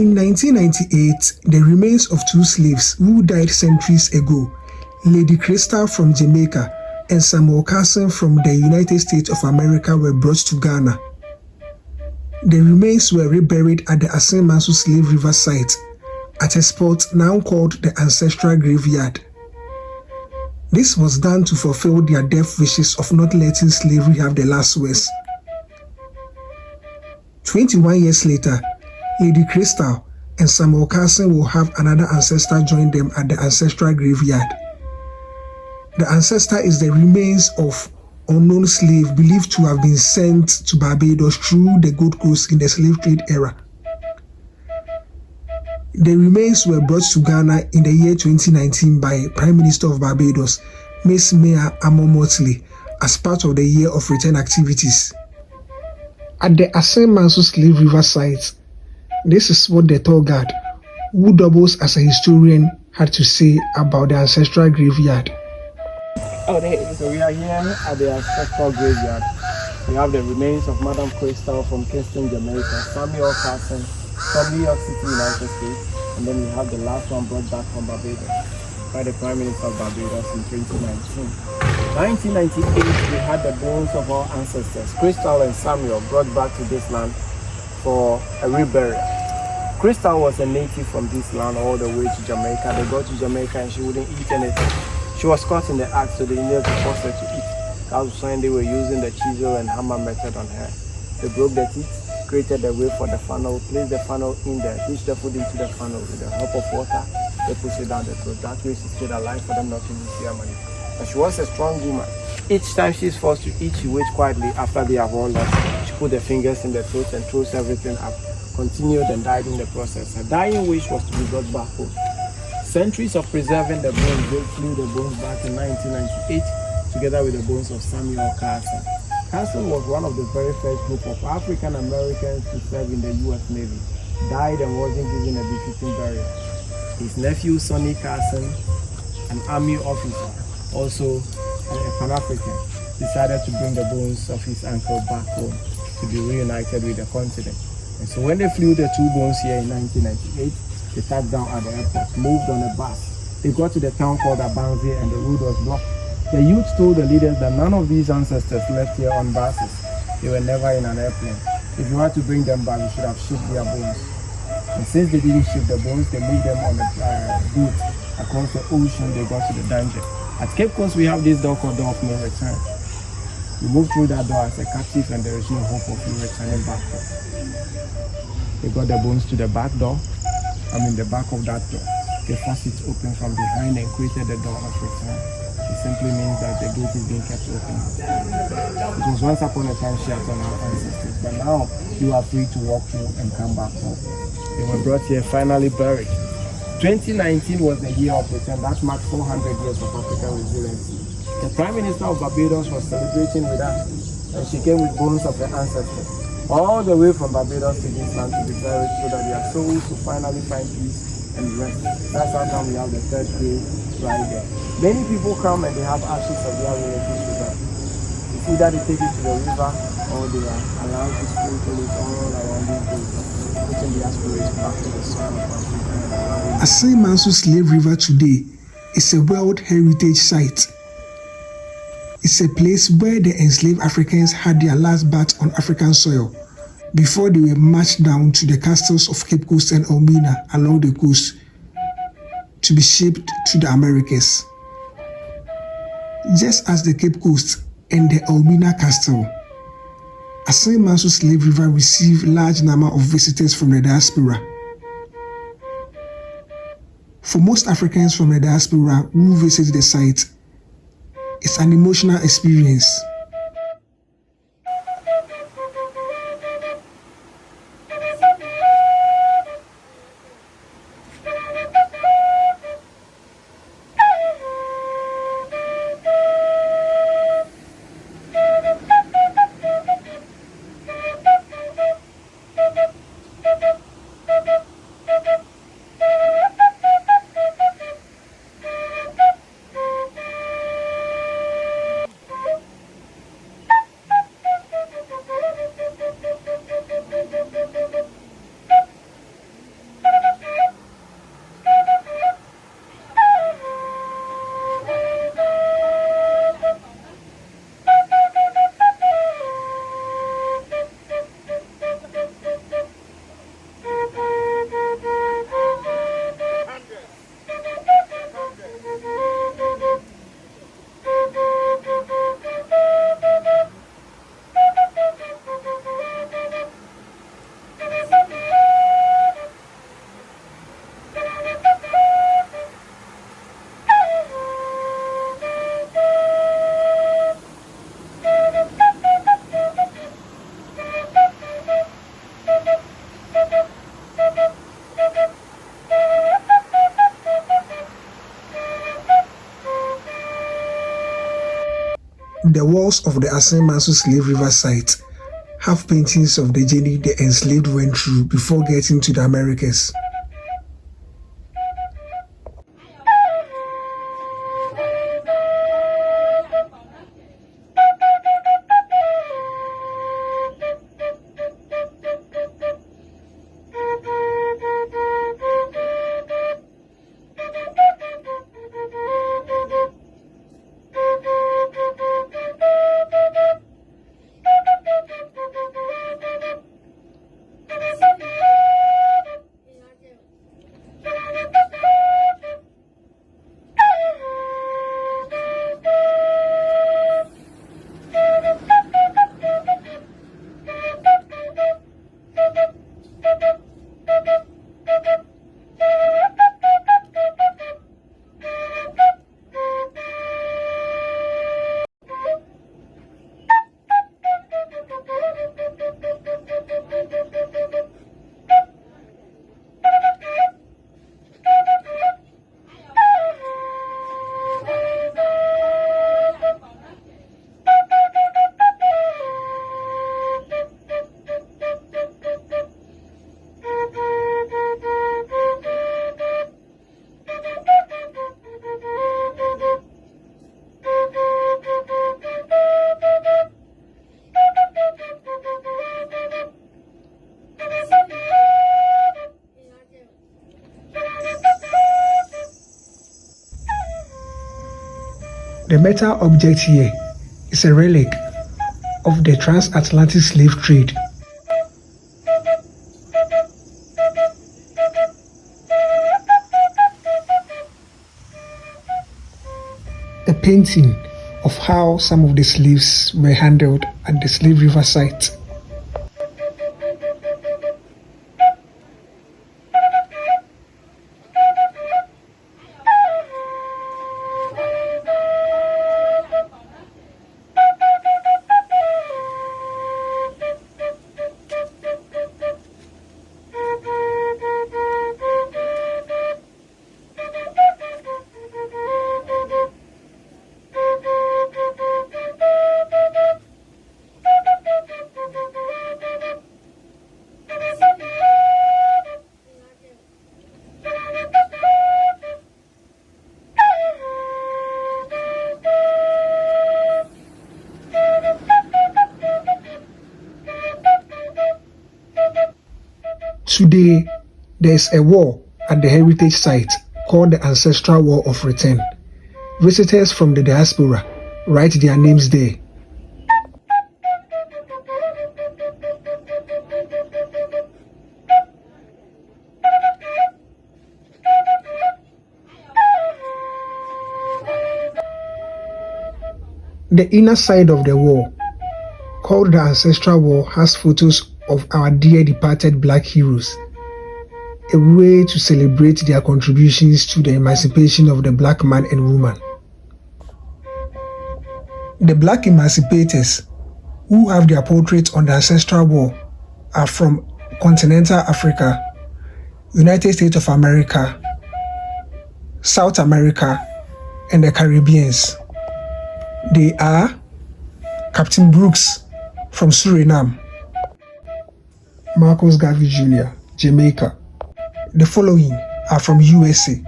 In 1998, the remains of two slaves who died centuries ago, Lady Crystal from Jamaica and Samuel Carson from the United States of America, were brought to Ghana. The remains were reburied at the Asin Manso slave river site at a spot now called the Ancestral Graveyard. This was done to fulfill their death wishes of not letting slavery have the last words. 21 years later, Lady Crystal and Samuel Carson will have another ancestor join them at the Ancestral Graveyard. The ancestor is the remains of unknown slave believed to have been sent to Barbados through the Gold Coast in the slave trade era. The remains were brought to Ghana in the year 2019 by Prime Minister of Barbados, Miss Mia Motley, as part of the Year of Return activities. At the Asin Manso slave river site, this is what the tour guide, who doubles as a historian, had to say about the Ancestral Graveyard. So we are here at the Ancestral Graveyard. We have the remains of Madam Crystal from Kingston, Jamaica, Samuel Carson from New York City, United States, and then we have the last one brought back from Barbados by the Prime Minister of Barbados in 2019. 1998, we had the bones of our ancestors, Crystal and Samuel, brought back to this land for a reburial. Crystal was a native from this land all the way to Jamaica. They got to Jamaica and she wouldn't eat anything. She was caught in the act, so the Indians forced her to eat. That was when they were using the chisel and hammer method on her. They broke the teeth, created the way for the funnel, placed the funnel in there, pushed the food into the funnel with a hop of water. They pushed it down the throat. That way she stayed alive for them not to lose their money. But she was a strong woman. Each time she's forced to eat, she waits quietly after they have all lost. She put the fingers in the throat and throws everything up. Continued and died in the process. Her dying wish was to be brought back home. Centuries of preserving the bones, they flew the bones back in 1998 together with the bones of Samuel Carson. Carson was one of the very first group of African Americans to serve in the U.S. Navy. Died and wasn't given a befitting burial. His nephew Sonny Carson, an army officer, also a Pan-African, decided to bring the bones of his uncle back home to be reunited with the continent. And so when they flew the two bones here in 1998, they touched down at the airport, moved on a bus. They got to the town called Abanzi and the road was blocked. The youth told the leaders that none of these ancestors left here on buses. They were never in an airplane. If you had to bring them back, you should have shipped their bones. And since they didn't ship the bones, they moved them on a boat across the ocean. They got to the dungeon. At Cape Coast, we have this door called Door of No Return. You move through that door as a captive and there is no hope of you returning back home. They got the bones to the back door. The back of that door. They forced it open from behind and created the door of return. It simply means that the gate is being kept open. It was once upon a time shut on our ancestors, but now you are free to walk through and come back home. They were brought here, finally buried. 2019 was the year of return. That marked 400 years of African resiliency. The Prime Minister of Barbados was celebrating with us, and she came with bones of her ancestors, all the way from Barbados to this land to be buried so that their souls will finally find peace and rest. That's how come we have the third grave right there. Many people come and they have ashes of their relatives with them. It's either they take it to the river or they are allowed to sprinkle it all around these graves, putting the aspiration back to the soil of Africa. Asin Manso Slave River today is a World Heritage Site. It's a place where the enslaved Africans had their last bath on African soil before they were marched down to the castles of Cape Coast and Elmina along the coast to be shipped to the Americas. Just as the Cape Coast and the Elmina Castle, Asin Manso Slave River received large number of visitors from the diaspora. For most Africans from the diaspora who visit the site, it's an emotional experience. The walls of the Asin Manso slave river site have paintings of the journey the enslaved went through before getting to the Americas. The metal object here is a relic of the transatlantic slave trade. A painting of how some of the slaves were handled at the slave river site. Today, there is a wall at the heritage site called the Ancestral Wall of Return. Visitors from the diaspora write their names there. The inner side of the wall, called the Ancestral Wall, has photos of our dear departed black heroes, a way to celebrate their contributions to the emancipation of the black man and woman. The black emancipators who have their portraits on the Ancestral Wall are from continental Africa, United States of America, South America, and the Caribbeans. They are Captain Brooks from Suriname, Marcus Garvey Jr., Jamaica. The following are from USA: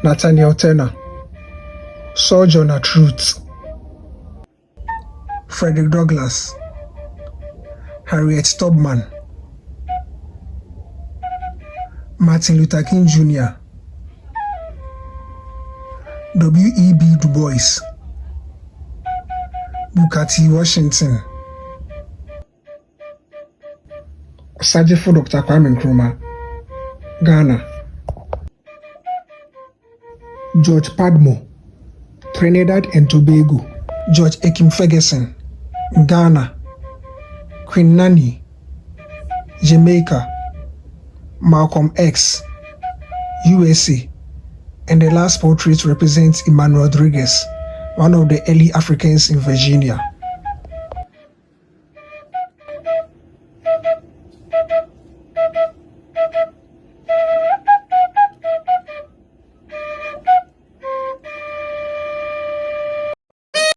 Nathaniel Turner, Sojourner Truth, Frederick Douglass, Harriet Tubman, Martin Luther King Jr., W.E.B. Du Bois, Booker T. Washington, Sajifo Dr. Kwame Nkrumah, Ghana, George Padmo, Trinidad and Tobago, George Akim Ferguson, Ghana, Queen Nanny, Jamaica, Malcolm X, USA, and the last portrait represents Emmanuel Rodriguez, one of the early Africans in Virginia.